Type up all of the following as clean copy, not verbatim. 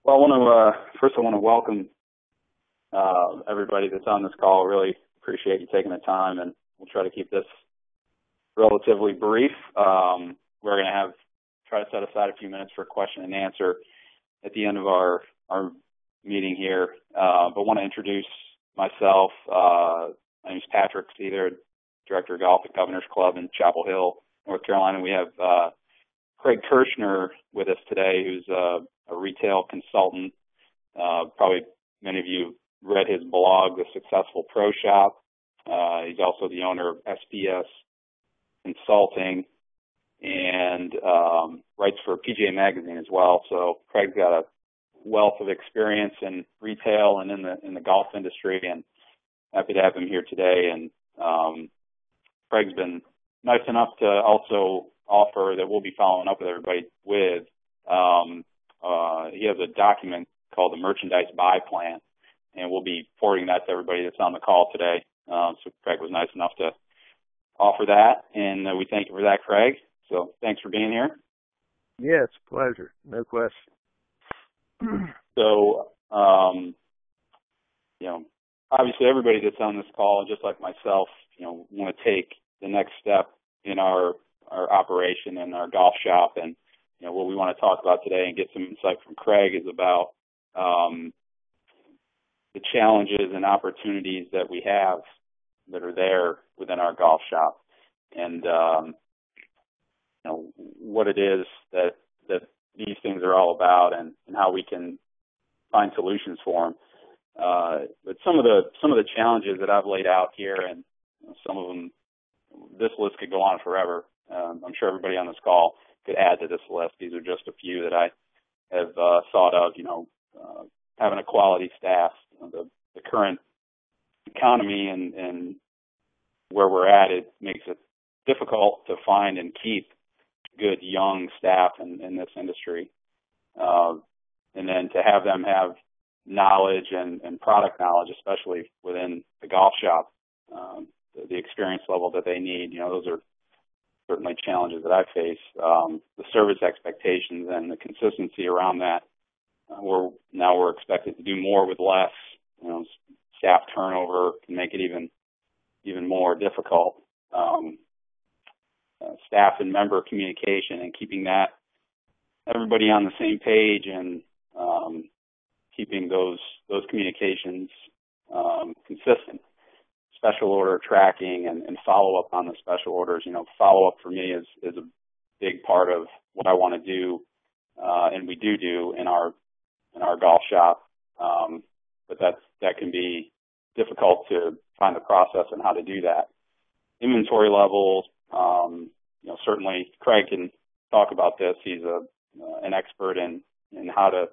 Well, I want to welcome everybody that's on this call. Really appreciate you taking the time, and we'll try to keep this relatively brief. We're going to try to set aside a few minutes for question and answer at the end of our meeting here. But want to introduce myself. My name is Patrick Seether, Director of Golf at Governor's Club in Chapel Hill, North Carolina. We have Craig Kirschner with us today, who's a retail consultant. Probably many of you read his blog, The Successful Pro Shop. He's also the owner of SPS Consulting and writes for PGA Magazine as well. So Craig's got a wealth of experience in retail and in the golf industry, and happy to have him here today. And Craig's been nice enough to also offer that we'll be following up with everybody with. He has a document called the Merchandise Buy Plan, and we'll be forwarding that to everybody that's on the call today. So Craig was nice enough to offer that, and we thank you for that, Craig. So thanks for being here. Yeah, it's a pleasure. No question. So, obviously everybody that's on this call, just like myself, want to take the next step in our operation and our golf shop. And, what we want to talk about today and get some insight from Craig is about the challenges and opportunities that we have that are there within our golf shop, and what it is that these things are all about, and how we can find solutions for them. But some of the challenges that I've laid out here, and some of them, this list could go on forever. I'm sure everybody on this call could add to this list. These are just a few that I have thought of. Having a quality staff, the current economy and where we're at, it makes it difficult to find and keep good young staff in this industry. And then to have them have knowledge and product knowledge, especially within the golf shop, the experience level that they need, those are certainly challenges that I face. The service expectations and the consistency around that. We're expected to do more with less. Staff turnover can make it even more difficult. Staff and member communication and keeping everybody on the same page, and keeping those communications consistent. Special order tracking and follow up on the special orders. Follow up for me is a big part of what I want to do, and we do in our golf shop. But that can be difficult to find the process and how to do that. Inventory levels. Certainly Craig can talk about this. He's an expert in how to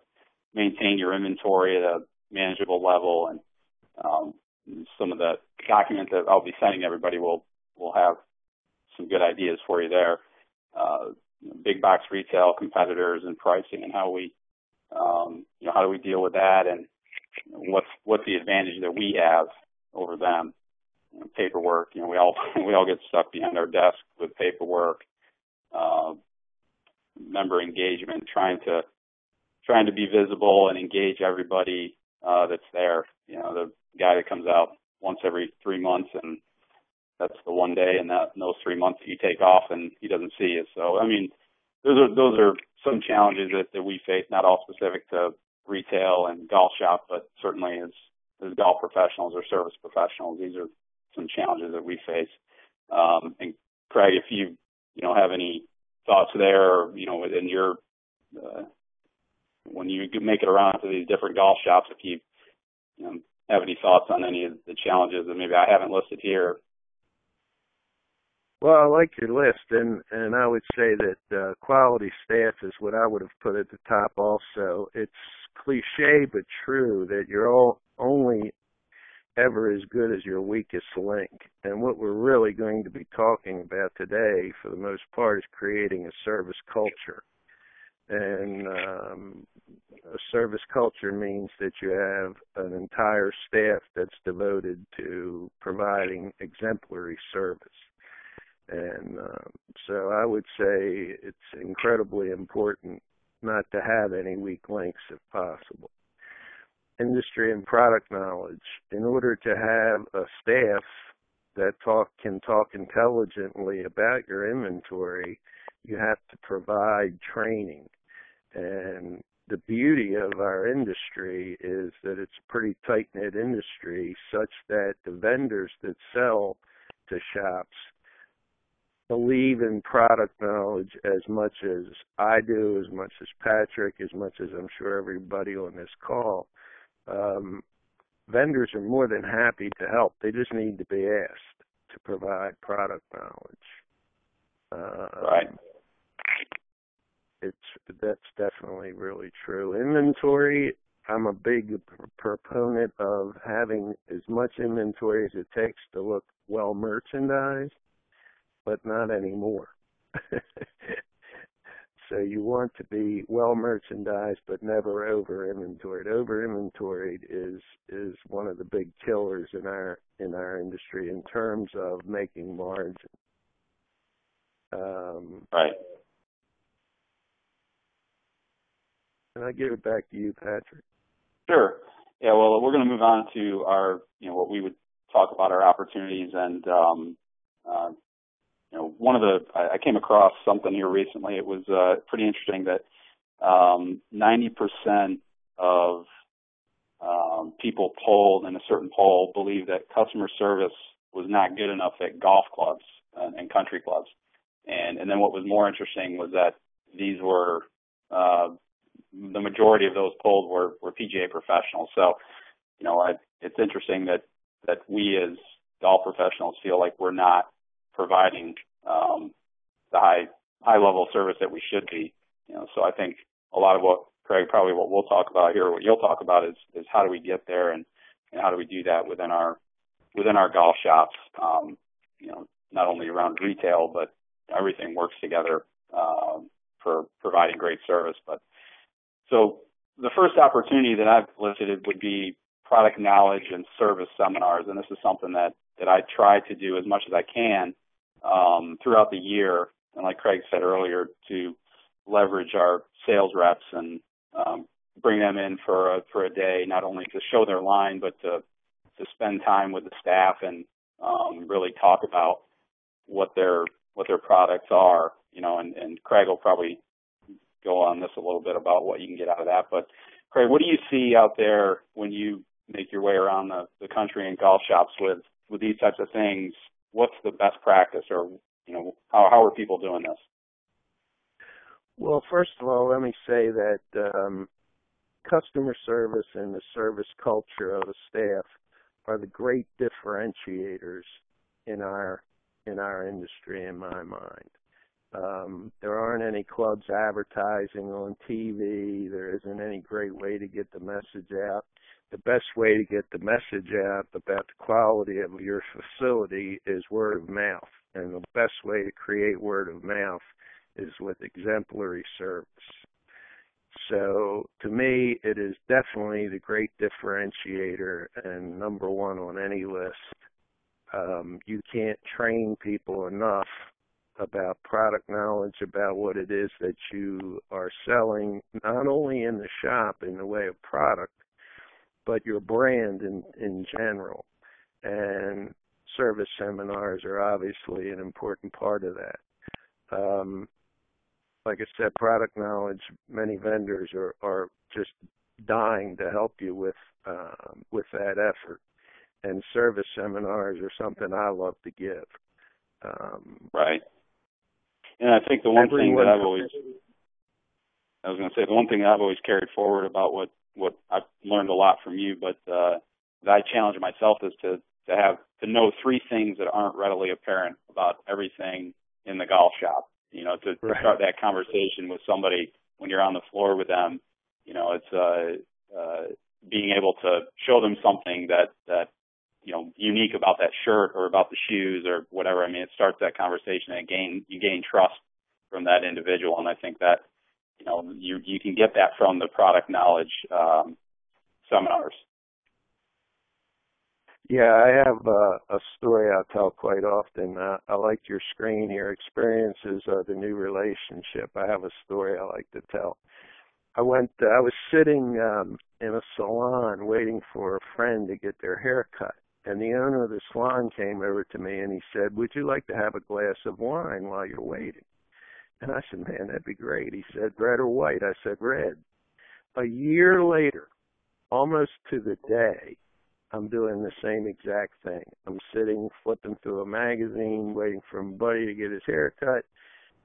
maintain your inventory at a manageable level, and some of the documents that I'll be sending everybody will have some good ideas for you there. Big box retail competitors and pricing, and how do we deal with that, and what's the advantage that we have over them. Paperwork, we all get stuck behind our desk with paperwork. Member engagement, trying to be visible and engage everybody that's there. The guy that comes out once every 3 months, and that's the one day, and those 3 months that you take off and he doesn't see you. So, those are some challenges that we face, not all specific to retail and golf shop, but certainly as golf professionals or service professionals, these are some challenges that we face. And Craig, if you have any thoughts there, within your when you make it around to these different golf shops, if you have any thoughts on any of the challenges that maybe I haven't listed here. Well, I like your list, and I would say that quality staff is what I would have put at the top also. It's cliche but true that you're only ever as good as your weakest link. And what we're really going to be talking about today, for the most part, is creating a service culture. And a service culture means that you have an entire staff that's devoted to providing exemplary service. And so I would say it's incredibly important not to have any weak links if possible. Industry and product knowledge. In order to have a staff that can talk intelligently about your inventory, you have to provide training. And the beauty of our industry is that it's a pretty tight-knit industry, such that the vendors that sell to shops believe in product knowledge as much as I do, as much as Patrick, as much as I'm sure everybody on this call. Vendors are more than happy to help. They just need to be asked to provide product knowledge. Right. That's definitely really true. Inventory, I'm a big proponent of having as much inventory as it takes to look well merchandised, but not anymore. So you want to be well merchandised, but never over inventoried. Over inventoried is one of the big killers in our industry in terms of making margin. Right. Can I give it back to you, Patrick? Sure. Yeah. Well, we're going to move on to our, what we would talk about our opportunities, and I came across something here recently. It was pretty interesting that 90% of people polled in a certain poll believe that customer service was not good enough at golf clubs and country clubs. And then what was more interesting was that these were the majority of those polled were PGA professionals. So, it's interesting that we as golf professionals feel like we're not providing the high level service that we should be. So I think a lot of what Craig, probably what we'll talk about here, what you'll talk about is how do we get there and how do we do that within our golf shops. Not only around retail, but everything works together for providing great service. But so the first opportunity that I've listed would be product knowledge and service seminars, and this is something that I try to do as much as I can throughout the year, and like Craig said earlier, to leverage our sales reps and bring them in for a day, not only to show their line, but to spend time with the staff and really talk about what their products are, and Craig will probably go on this a little bit about what you can get out of that. But Craig, what do you see out there when you make your way around the country and golf shops with these types of things? What's the best practice, or how are people doing this? Well, first of all, let me say that customer service and the service culture of the staff are the great differentiators in our industry, in my mind. There aren't any clubs advertising on TV. There isn't any great way to get the message out. The best way to get the message out about the quality of your facility is word of mouth. And the best way to create word of mouth is with exemplary service. So to me, it is definitely the great differentiator and number one on any list. You can't train people enough about product knowledge, about what it is that you are selling, not only in the shop in the way of product, but your brand in general. And service seminars are obviously an important part of that. Like I said, product knowledge, many vendors are just dying to help you with that effort. And service seminars are something I love to give. Right. And I think the one thing that I was going to say, the one thing that I've always carried forward about what I've learned a lot from you, but that I challenge myself is to know three things that aren't readily apparent about everything in the golf shop. To start that conversation with somebody when you're on the floor with them, it's being able to show them something that unique about that shirt or about the shoes or whatever. I mean, it starts that conversation and you gain trust from that individual. And I think that, you can get that from the product knowledge seminars. Yeah, I have a story I tell quite often. I like your screen here. Experiences are the new relationship. I have a story I like to tell. I was sitting in a salon waiting for a friend to get their hair cut. And the owner of the salon came over to me and he said, "Would you like to have a glass of wine while you're waiting?" And I said, "Man, that'd be great." He said, "Red or white?" I said, "Red." A year later, almost to the day, I'm doing the same exact thing. I'm sitting, flipping through a magazine, waiting for my buddy to get his hair cut,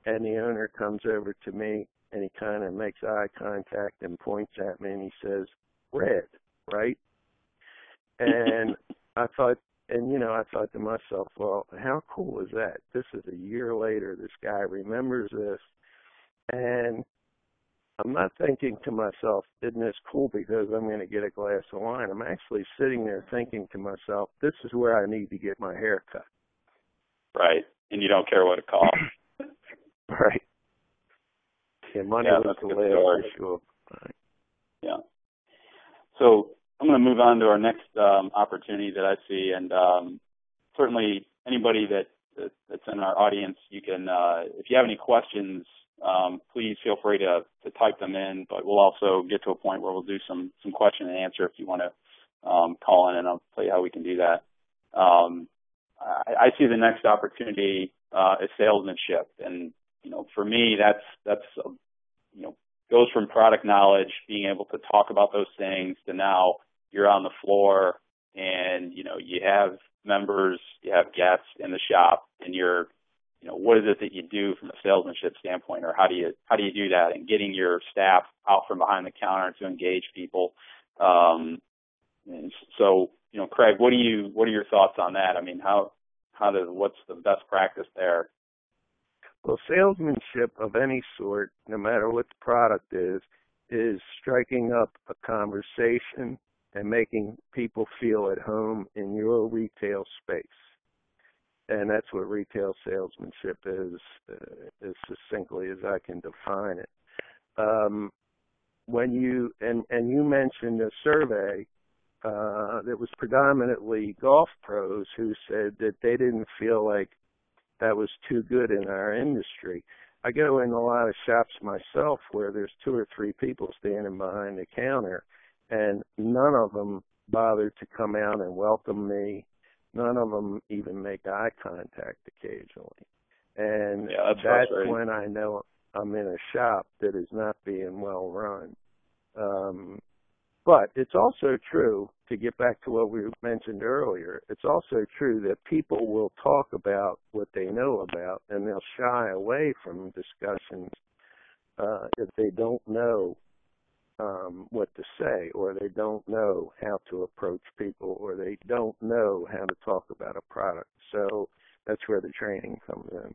and the owner comes over to me, and he kind of makes eye contact and points at me, and he says, "Red, right?" And I thought to myself, well, how cool is that? This is a year later. This guy remembers this, and I'm not thinking to myself, isn't this cool because I'm going to get a glass of wine? I'm actually sitting there thinking to myself, this is where I need to get my hair cut. Right. And you don't care what it costs. Right. Yeah, money was the last issue. Right. Yeah. So I'm going to move on to our next opportunity that I see, and certainly anybody that's in our audience, you can, if you have any questions, please feel free to type them in, but we'll also get to a point where we'll do some question and answer if you want to call in, and I'll tell you how we can do that. I see the next opportunity as salesmanship, and for me that's goes from product knowledge, being able to talk about those things, to now you're on the floor and you have members, you have guests in the shop, and you're what is it that you do from a salesmanship standpoint, or how do you do that, and getting your staff out from behind the counter to engage people. And so, Craig, what are your thoughts on that? I mean, what's the best practice there? Well, salesmanship of any sort, no matter what the product is striking up a conversation and making people feel at home in your retail space. And that's what retail salesmanship is, as succinctly as I can define it. When you mentioned a survey that was predominantly golf pros who said that they didn't feel like that was too good in our industry. I go in a lot of shops myself where there's 2 or 3 people standing behind the counter, and none of them bother to come out and welcome me. None of them even make eye contact occasionally. And that's when I know I'm in a shop that is not being well run. But it's also true, to get back to what we mentioned earlier, it's also true that people will talk about what they know about, and they'll shy away from discussions if they don't know what to say, or they don't know how to approach people, or they don't know how to talk about a product. So that's where the training comes in.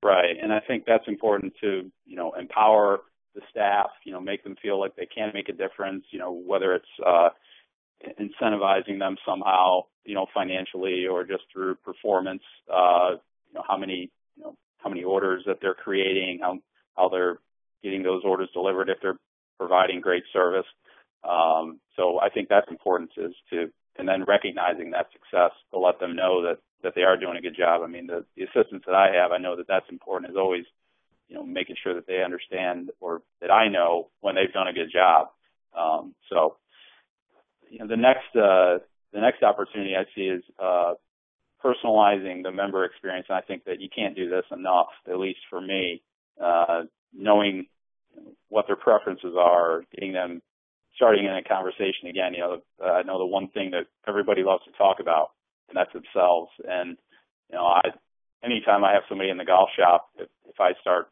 Right, and I think that's important to, empower the staff, make them feel like they can make a difference, whether it's incentivizing them somehow, financially, or just through performance, how many orders that they're creating, how they're getting those orders delivered, if they're providing great service. So I think that's important, and then recognizing that success to let them know that they are doing a good job. I mean, the assistants that I have, I know that that's important, is always, making sure that they understand, or that I know when they've done a good job. So, the next opportunity I see is personalizing the member experience. And I think that you can't do this enough, at least for me, knowing what their preferences are, getting them starting in a conversation again. I know the one thing that everybody loves to talk about, and that's themselves. And, anytime I have somebody in the golf shop, if I start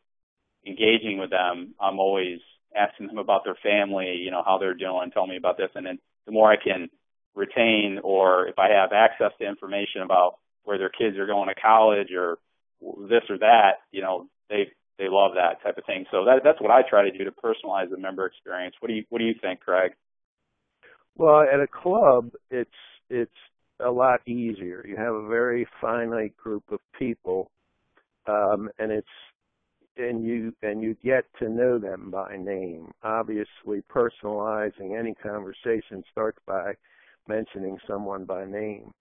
engaging with them, I'm always asking them about their family, how they're doing, tell me about this. And then the more I can retain, or if I have access to information about where their kids are going to college or this or that, they love that type of thing. So that's what I try to do to personalize the member experience. What do you think, Craig? Well, at a club, it's a lot easier. You have a very finite group of people, and you get to know them by name. Obviously, personalizing any conversation starts by mentioning someone by name.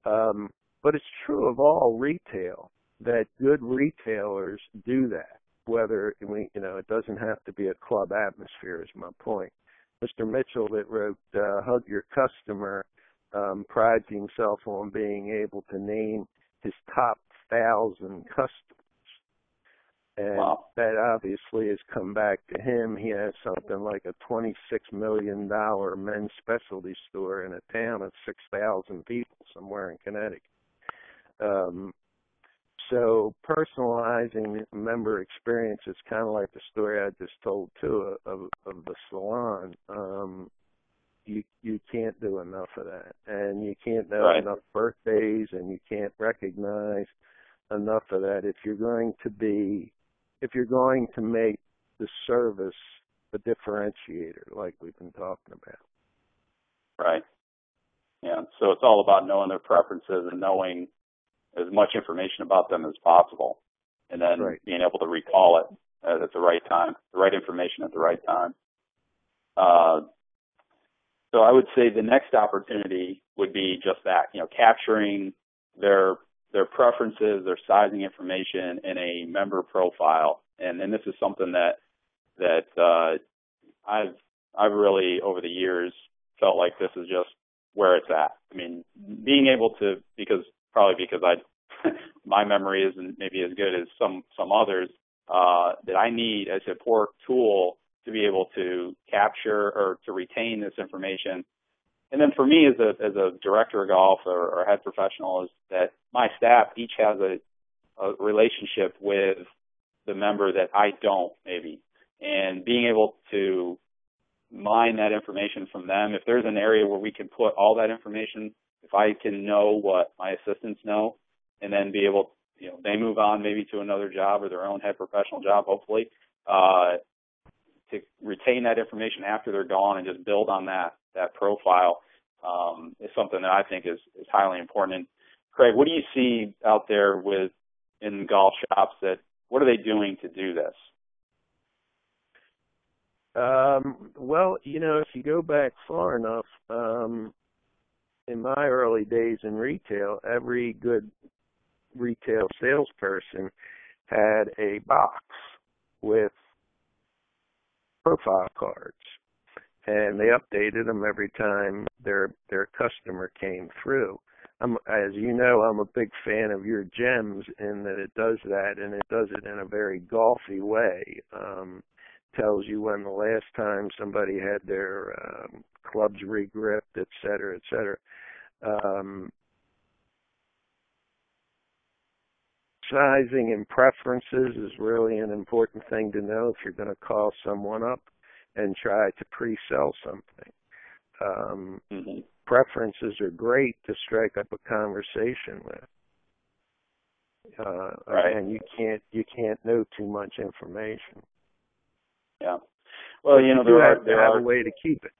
But it's true of all retail that good retailers do that. whether it doesn't have to be a club atmosphere is my point. Mr. Mitchell that wrote Hug Your Customer prides himself on being able to name his top 1,000 customers. And wow. that obviously has come back to him. He has something like a $26 million men's specialty store in a town of 6,000 people somewhere in Connecticut. So personalizing member experience is kind of like the story I just told too of the salon. You can't do enough of that, and you can't know Right. enough birthdays, and you can't recognize enough of that if you're going to make the service a differentiator, like we've been talking about. Right. Yeah. So it's all about knowing their preferences and knowing as much information about them as possible, and then Right. being able to recall it at the right time, the right information at the right time. So I would say the next opportunity would be just that, capturing their preferences, their sizing information in a member profile. And this is something that I've really over the years felt like this is just where it's at. I mean, being able to, because my memory isn't maybe as good as some others, that I need a support tool to be able to capture or to retain this information. And then for me as a director of golf or head professional is that my staff each has a relationship with the member that I don't maybe. And being able to mine that information from them, if there's an area where we can put all that information, if I can know what my assistants know and then be able, they move on maybe to another job or their own head professional job, hopefully, to retain that information after they're gone and just build on that profile is something that I think is highly important. And Craig, what do you see out there in golf shops what are they doing to do this? Well, if you go back far enough, in my early days in retail, every good retail salesperson had a box with profile cards, and they updated them every time their customer came through. As you know, I'm a big fan of your Gems in that it does that, and it does it in a very golfy way. Tells you when the last time somebody had their clubs regripped, et cetera, et cetera. Sizing and preferences is really an important thing to know if you're going to call someone up and try to pre-sell something. Preferences are great to strike up a conversation with. Right. And you can't know too much information. Yeah. Well, there are a way to keep it.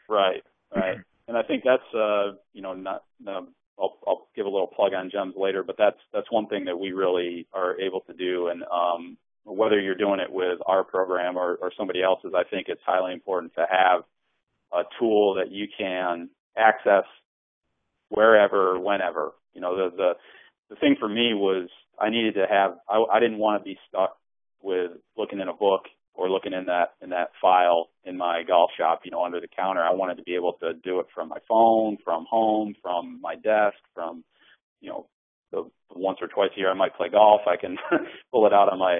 Right. Right. And I think that's I'll give a little plug on Gems later, but that's one thing that we really are able to do. And whether you're doing it with our program or somebody else's, I think it's highly important to have a tool that you can access wherever, whenever. The thing for me was I needed to have I didn't want to be stuck with looking in a book or looking in that file in my golf shop, under the counter. I wanted to be able to do it from my phone, from home, from my desk, from, the once or twice a year I might play golf. I can pull it out on my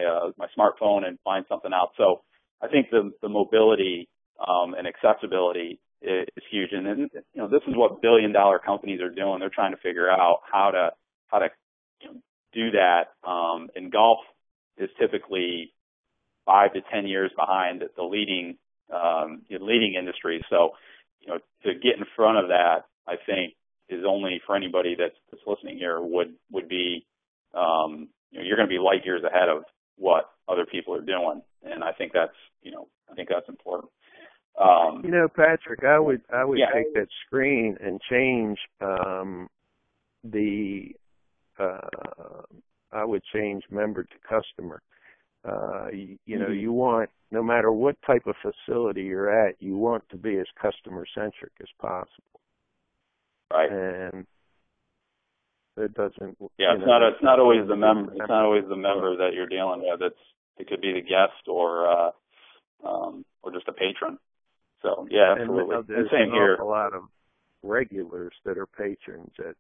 smartphone and find something out. So I think the mobility and accessibility is huge. And this is what billion-dollar companies are doing. They're trying to figure out how to do that. And golf is typically 5 to 10 years behind the leading industry. So, to get in front of that, I think is only for anybody that's listening here would be, you're going to be light years ahead of what other people are doing. And I think that's important. Patrick, I would take that screen and change, I would change member to customer. You want, no matter what type of facility you're at, you want to be as customer centric as possible. Right. And It doesn't. Yeah, it's not always the member. It's not always the member that you're dealing with. It could be the guest or just a patron. So yeah, absolutely. And same here. A lot of regulars that are patrons at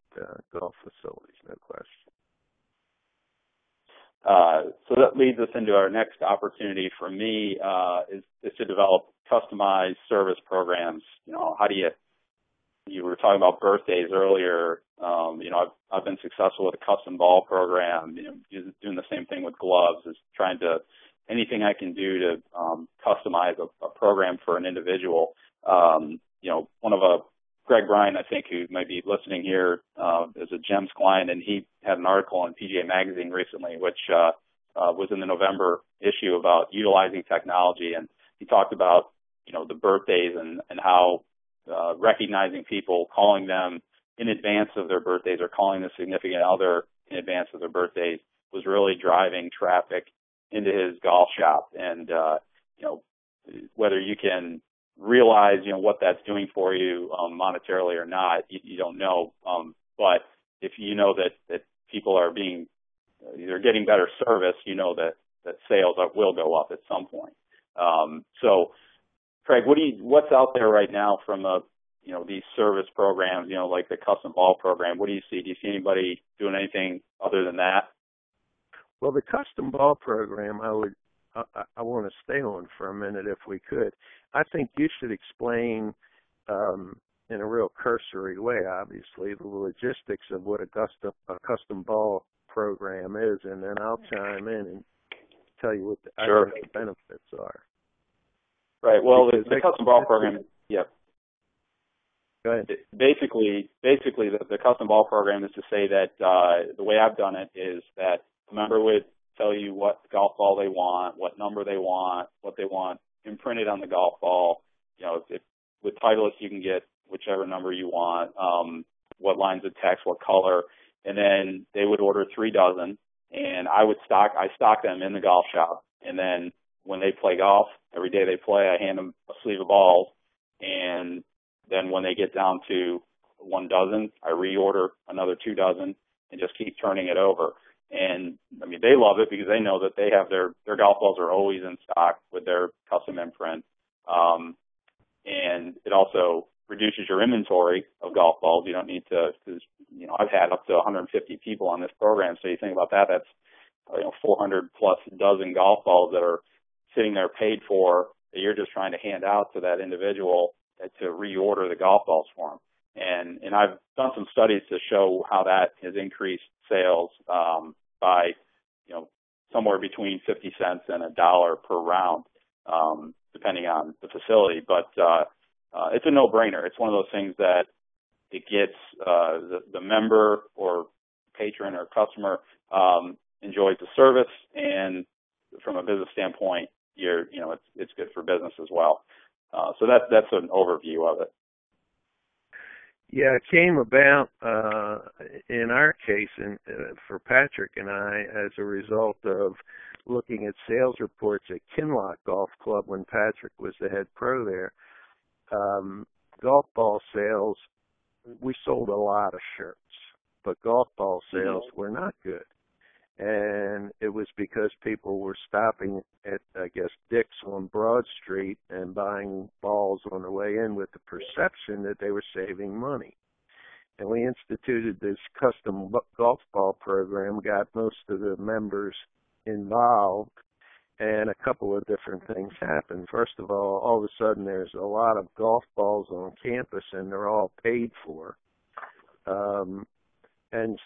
golf facilities, no question. So that leads us into our next opportunity for me is to develop customized service programs. How do you were talking about birthdays earlier. I've been successful with a custom ball program, doing the same thing with gloves, is trying to, anything I can do to customize a program for an individual. One of Greg Bryan, I think, who might be listening here, is a GEMS client, and he had an article in PGA Magazine recently, which was in the November issue about utilizing technology. And he talked about, the birthdays and how recognizing people, calling them in advance of their birthdays or calling the significant other in advance of their birthdays was really driving traffic into his golf shop. And, whether you can realize, what that's doing for you monetarily or not, you don't know. But if you know that people are they're getting better service, that sales will go up at some point. So, Craig, what's out there right now from these service programs, like the custom ball program? What do you see? Do you see anybody doing anything other than that? Well, the custom ball program, I want to stay on for a minute if we could. I think you should explain in a real cursory way, obviously, the logistics of what a custom ball program is, and then I'll chime in and tell you what I think the benefits are. Right. Well, the custom ball program, yeah. Go ahead. Basically, the custom ball program is to say that the way I've done it is that the member would tell you what golf ball they want, what number they want, what they want imprinted on the golf ball. With Titleist, you can get whichever number you want, what lines of text, what color, and then they would order 3 dozen, and I stock them in the golf shop, and then when they play golf, every day they play, I hand them a sleeve of balls, and then when they get down to 1 dozen, I reorder another 2 dozen and just keep turning it over. And I mean, they love it because they know that they have their golf balls are always in stock with their custom imprint. And it also reduces your inventory of golf balls. You don't need to, because, I've had up to 150 people on this program. So you think about that, that's, 400 plus dozen golf balls that are sitting there paid for that you're just trying to hand out to that individual to reorder the golf balls for them. And I've done some studies to show how that has increased sales by, somewhere between 50 cents and $1 per round, depending on the facility. But it's a no-brainer. It's one of those things that it gets the member or patron or customer enjoys the service, and from a business standpoint, it's good for business as well. So that's an overview of it. Yeah, it came about in our case, for Patrick and I, as a result of looking at sales reports at Kinloch Golf Club when Patrick was the head pro there. Golf ball sales, we sold a lot of shirts, but golf ball sales were not good. And it was because people were stopping at, I guess, Dick's on Broad Street and buying balls on the way in with the perception that they were saving money. And we instituted this custom golf ball program, got most of the members involved, and a couple of different things happened. First of all of a sudden there's a lot of golf balls on campus and they're all paid for. And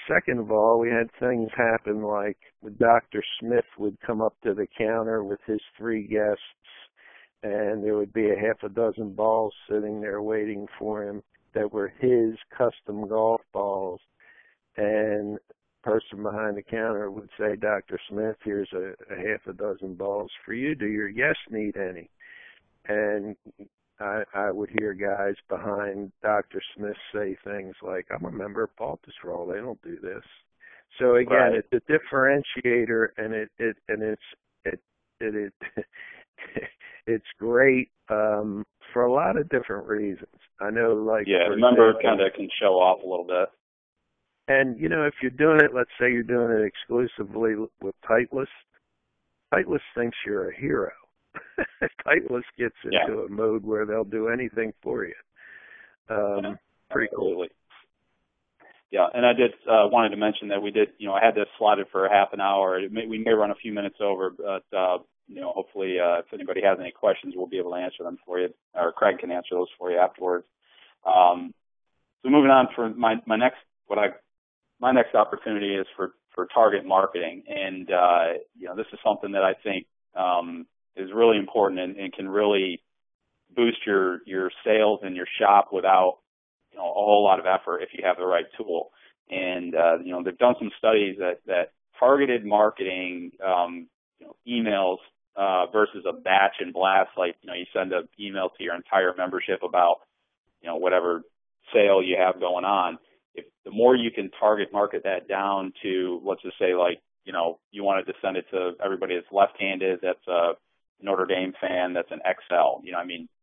second of all, we had things happen like Dr. Smith would come up to the counter with his 3 guests, and there would be a half a dozen balls sitting there waiting for him that were his custom golf balls. And the person behind the counter would say, Dr. Smith, here's a half a dozen balls for you. Do your guests need any? And I would hear guys behind Dr. Smith say things like, I'm a member of Baltusrol. They don't do this. So again, right. It's a differentiator, and it's great for a lot of different reasons. I know, like, the member kind of can show off a little bit. And, if you're doing it, let's say you're doing it exclusively with Titleist thinks you're a hero. Titleist gets into a mode where they'll do anything for you. Pretty cool. Yeah, and I did wanted to mention that we did, I had this slotted for a half an hour. We may run a few minutes over, but, hopefully if anybody has any questions, we'll be able to answer them for you, or Craig can answer those for you afterwards. So moving on for my next opportunity is for target marketing. And, this is something that I think is really important and can really boost your sales in your shop without a whole lot of effort if you have the right tool. And, they've done some studies that targeted marketing, emails versus a batch and blast, like, you send an email to your entire membership about, whatever sale you have going on. If the more you can target market that down to, let's just say, like, you wanted to send it to everybody that's left-handed, that's a Notre Dame fan, that's an XL,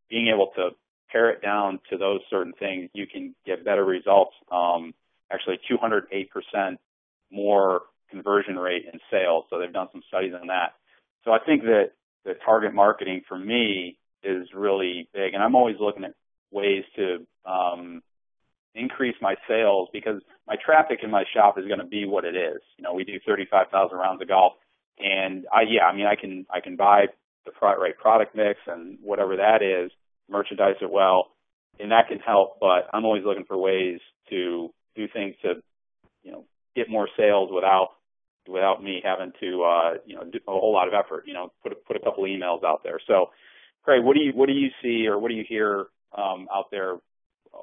being able to pare it down to those certain things, you can get better results. Actually 208% more conversion rate in sales. So they've done some studies on that. So I think that the target marketing for me is really big, and I'm always looking at ways to increase my sales, because my traffic in my shop is going to be what it is. We do 35,000 rounds of golf, and I can buy the right product mix and whatever that is, merchandise it well, and that can help. But I'm always looking for ways to do things to, get more sales without me having to, do a whole lot of effort. Put a couple emails out there. So, Craig, what do you see or what do you hear out there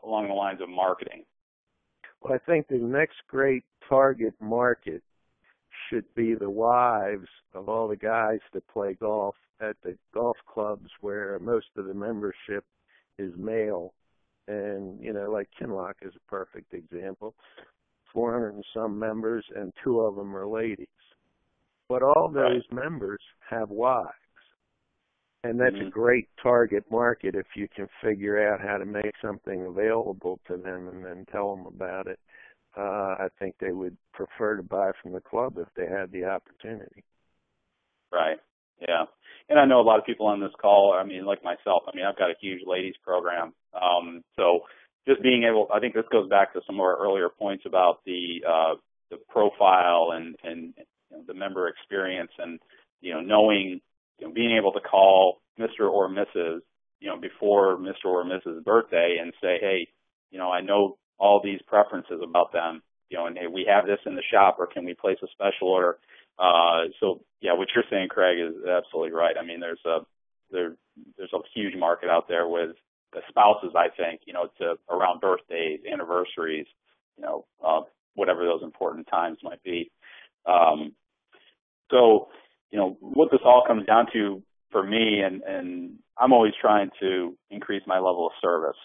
along the lines of marketing? Well, I think the next great target market should be the wives of all the guys that play golf at the golf clubs where most of the membership is male. And, like Kinloch is a perfect example. 400 and some members, and 2 of them are ladies. But all those members have wives. And that's a great target market if you can figure out how to make something available to them and then tell them about it. I think they would prefer to buy from the club if they had the opportunity. Right. Yeah. And I know a lot of people on this call, like myself, I've got a huge ladies program. So just being able, I think this goes back to some of our earlier points about the profile and the member experience and, knowing, being able to call Mr. or Mrs., before Mr. or Mrs. birthday and say, hey, I know all these preferences about them, and hey, we have this in the shop, or can we place a special order? So yeah, what you're saying, Craig, is absolutely right. There's a huge market out there with the spouses, I think, to around birthdays, anniversaries, whatever those important times might be. So, what this all comes down to for me, and I'm always trying to increase my level of service,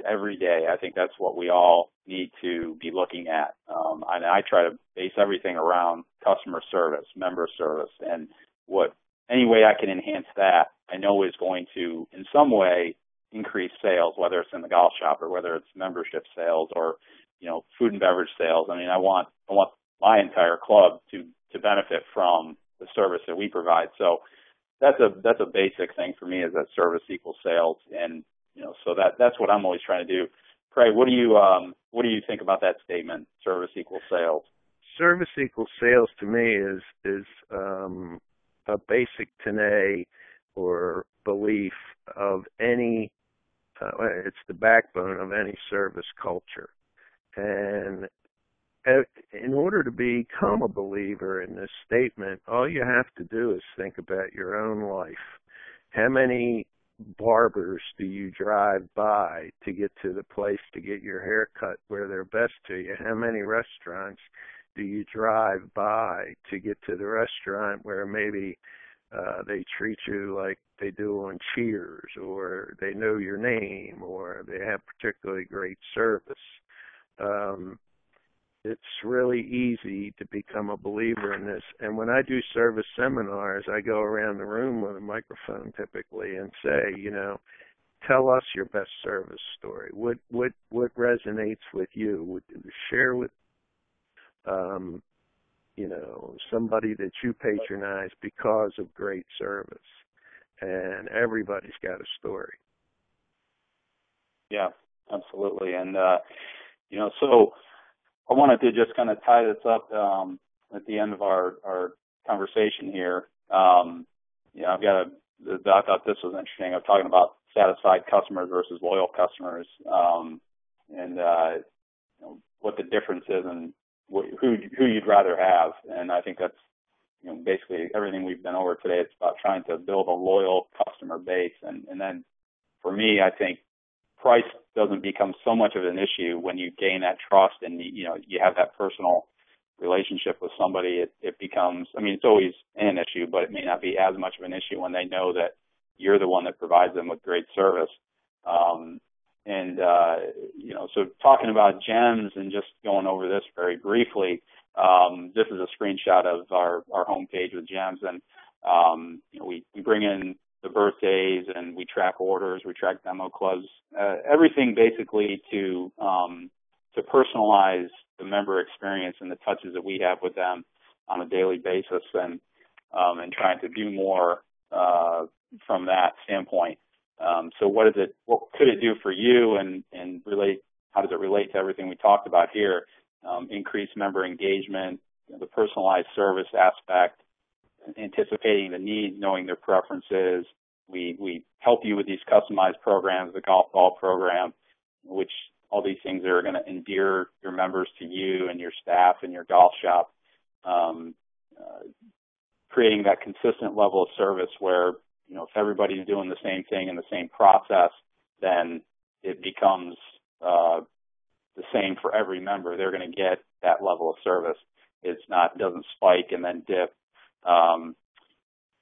every day. I think that's what we all need to be looking at. And I try to base everything around customer service, member service, and any way I can enhance that, I know is going to, in some way, increase sales, whether it's in the golf shop or whether it's membership sales or, food and beverage sales. I want my entire club to benefit from the service that we provide. So that's a basic thing for me, is that service equals sales. And, so that's what I'm always trying to do. Craig, what do you think about that statement, service equals sales? Service equals sales to me is a basic tenet or belief of any, it's the backbone of any service culture. And in order to become a believer in this statement, all you have to do is think about your own life. How many barbers do you drive by to get to the place to get your hair cut where they're best to you? How many restaurants do you drive by to get to the restaurant where maybe they treat you like they do on Cheers, or they know your name, or they have particularly great service? It's really easy to become a believer in this. And when I do service seminars, I go around the room with a microphone typically and say, tell us your best service story. What resonates with you? Share somebody that you patronize because of great service. And everybody's got a story. Yeah, absolutely. And, so I wanted to just kind of tie this up at the end of our conversation here. I thought this was interesting. I'm talking about satisfied customers versus loyal customers, and what the difference is and who you'd rather have. And I think that's basically everything we've been over today. It's about trying to build a loyal customer base, and then for me, I think price doesn't become so much of an issue when you gain that trust and you have that personal relationship with somebody. It becomes, it's always an issue, but it may not be as much of an issue when they know that you're the one that provides them with great service. So talking about GEMS and just going over this very briefly, this is a screenshot of our homepage with GEMS, and we bring in the birthdays and we track orders, we track demo clubs, everything basically to personalize the member experience and the touches that we have with them on a daily basis, and trying to do more from that standpoint. So what could it do for you, and how does it relate to everything we talked about here? Increase member engagement, the personalized service aspect, anticipating the needs, knowing their preferences. We help you with these customized programs, the golf ball program, which all these things are going to endear your members to you and your staff and your golf shop. Creating that consistent level of service where, if everybody's doing the same thing in the same process, then it becomes the same for every member. They're going to get that level of service. It doesn't spike and then dip.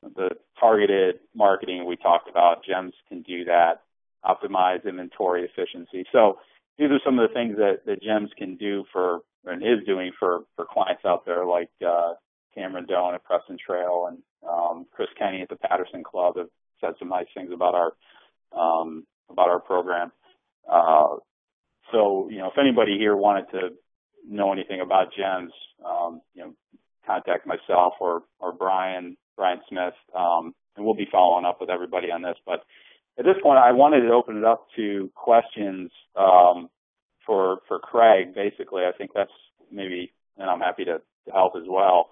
The targeted marketing we talked about, GEMS can do that. Optimize inventory efficiency. So these are some of the things that GEMS can do and is doing for clients out there, like Cameron Doan at Preston Trail and Chris Kenny at the Patterson Club have said some nice things about our program. So if anybody here wanted to know anything about GEMS, contact myself or Brian Smith, and we'll be following up with everybody on this. But at this point, I wanted to open it up to questions for Craig. Basically, I think that's maybe, and I'm happy to help as well.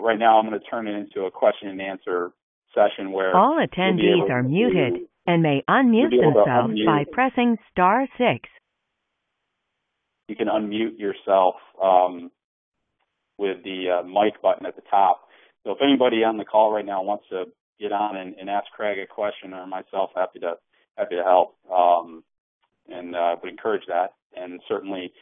Right now I'm going to turn it into a question and answer session where all attendees are muted and may unmute themselves by pressing *6. You can unmute yourself with the mic button at the top. So if anybody on the call right now wants to get on and ask Craig a question, or myself, happy to help, and would encourage that. And certainly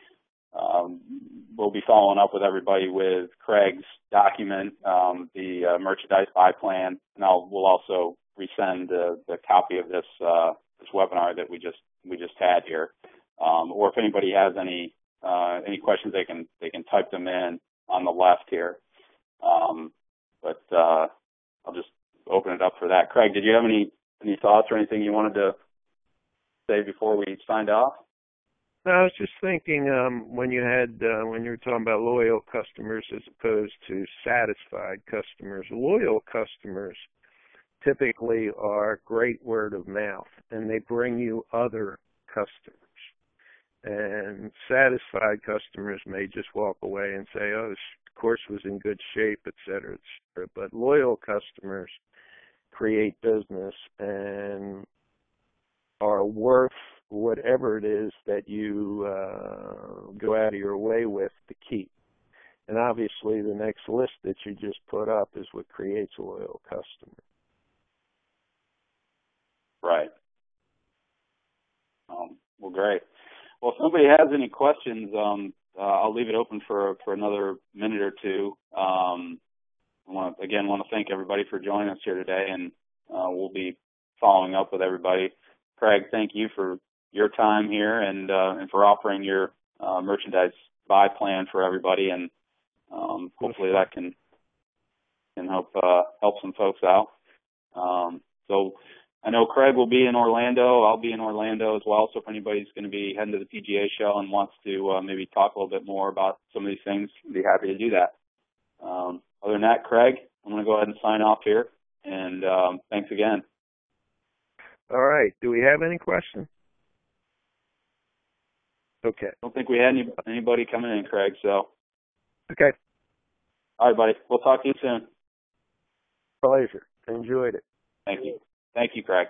we'll be following up with everybody with Craig's document, the merchandise buy plan, and we'll also resend the copy of this webinar that we just had here. Or if anybody has any questions, they can type them in on the left here. But I'll just open it up for that. Craig, did you have any thoughts or anything you wanted to say before we signed off? No, I was just thinking when you were talking about loyal customers as opposed to satisfied customers, loyal customers typically are great word of mouth, and they bring you other customers. And satisfied customers may just walk away and say, oh, this course was in good shape, et cetera, et cetera. But loyal customers create business and are worth whatever it is that you go out of your way with to keep. And obviously the next list that you just put up is what creates a loyal customer. Right. Well, great. Well, if somebody has any questions, I'll leave it open for another minute or two. I want to thank everybody for joining us here today, and we'll be following up with everybody. Craig, thank you for your time here and for offering your merchandise buy plan for everybody, and hopefully that can help some folks out. So I know Craig will be in Orlando. I'll be in Orlando as well. So if anybody's going to be heading to the PGA show and wants to maybe talk a little bit more about some of these things, I'd be happy to do that. Other than that, Craig, I'm going to go ahead and sign off here. And thanks again. All right. Do we have any questions? Okay. I don't think we had anybody coming in, Craig. So. Okay. All right, buddy. We'll talk to you soon. Pleasure. Enjoyed it. Thank you. Thank you, Craig.